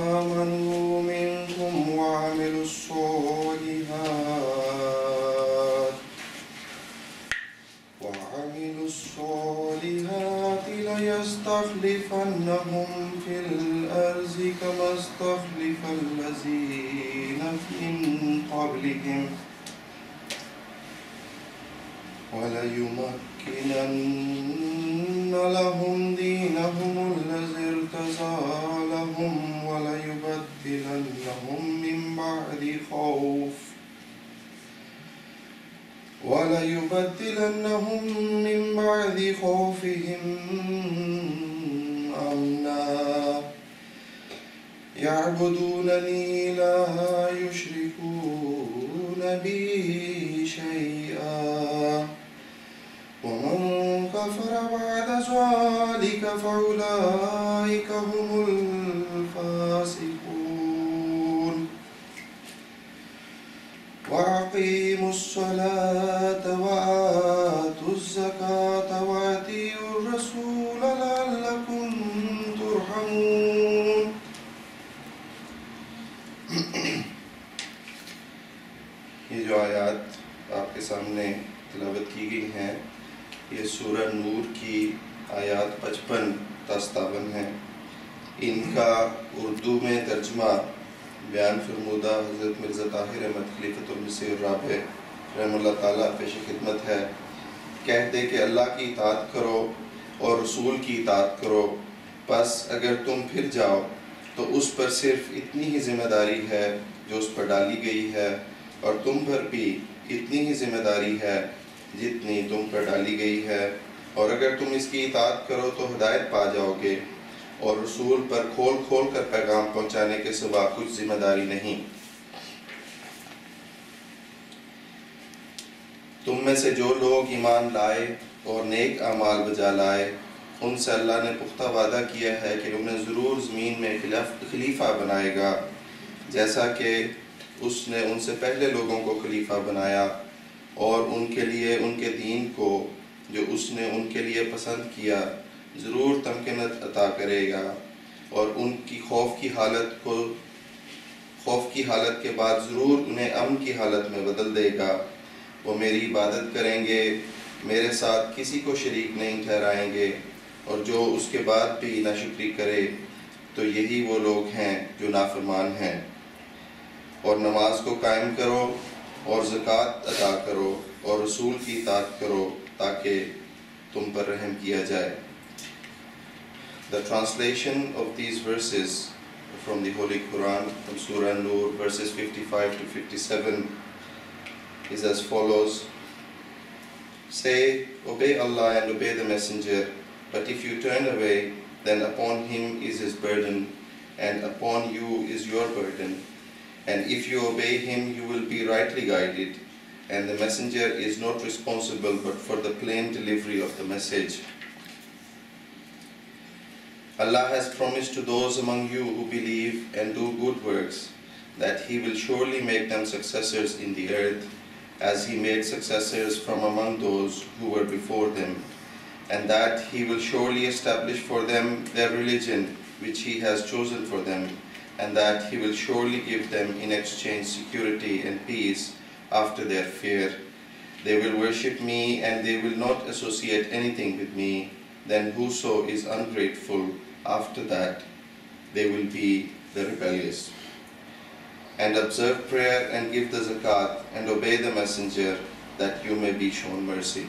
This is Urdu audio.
آمنوا منكم وعملوا الصالحات ليستخلفنهم في الأرض كما استخلف الذين من قبلهم وليمكنن لهم دينهم الذي ارتضى لهم وليبدلنهم من بعد خوفهم أمنا يعبدونني لا يشركون بي شيئا ومن كفر بعد ذلك فأولئك هم الفاسقون وأقيموا الصلاة وآتوا الزكاة وأطيعوا الرسول لعلكم ترحمون. یہ جو آیات آپ کے سامنے تلاوت کی گئی ہیں یہ سورہ نور کی آیات 55 تا 57 ہیں. ان کا اردو میں ترجمہ بیان فرمودہ حضرت مرزا طاہر احمد خلیفۃ المسیح الرابع رحمہ اللہ تعالیٰ پیش خدمت ہے. کہتے کہ اللہ کی اطاعت کرو اور رسول کی اطاعت کرو، پس اگر تم پھر جاؤ تو اس پر صرف اتنی ہی ذمہ داری ہے جو اس پر ڈالی گئی ہے، اور تم پر بھی اتنی ہی ذمہ داری ہے جتنی تم پر ڈالی گئی ہے، اور اگر تم اس کی اطاعت کرو تو ہدایت پا جاؤ گے، اور رسول پر کھول کھول کر پیغام پہنچانے کے سوا کچھ ذمہ داری نہیں. تم میں سے جو لوگ ایمان لائے اور نیک اعمال بجا لائے ان سے اللہ نے پختہ وعدہ کیا ہے کہ انہیں ضرور زمین میں خلیفہ بنائے گا، جیسا کہ اس نے ان سے پہلے لوگوں کو خلیفہ بنایا، اور ان کے لیے ان کے دین کو جو اس نے ان کے لیے پسند کیا ضرور تمکنت عطا کرے گا، اور ان کی خوف کی حالت کے بعد ضرور انہیں امن کی حالت میں بدل دے گا. وہ میری عبادت کریں گے، میرے ساتھ کسی کو شریک نہیں ٹھہرائیں گے، اور جو اس کے بعد بھی ناشکری کرے تو یہی وہ لوگ ہیں جو نافرمان ہیں. اور نماز کو قائم کرو اور زکوٰۃ ادا کرو اور رسول کی اطاعت کرو تاکہ تم پر رحم کیا جائے. The translation of these verses from the Holy Quran, from Surah Nur, verses 55 to 57 is as follows. Say, obey Allah and obey the Messenger, but if you turn away, then upon him is his burden, and upon you is your burden. And if you obey him, you will be rightly guided, and the Messenger is not responsible but for the plain delivery of the message. Allah has promised to those among you who believe and do good works that he will surely make them successors in the earth, as he made successors from among those who were before them, and that he will surely establish for them their religion which he has chosen for them, and that he will surely give them in exchange security and peace after their fear. They will worship me and they will not associate anything with me. Then whoso is ungrateful after that, they will be the rebellious. And observe prayer and give the zakat and obey the messenger that you may be shown mercy.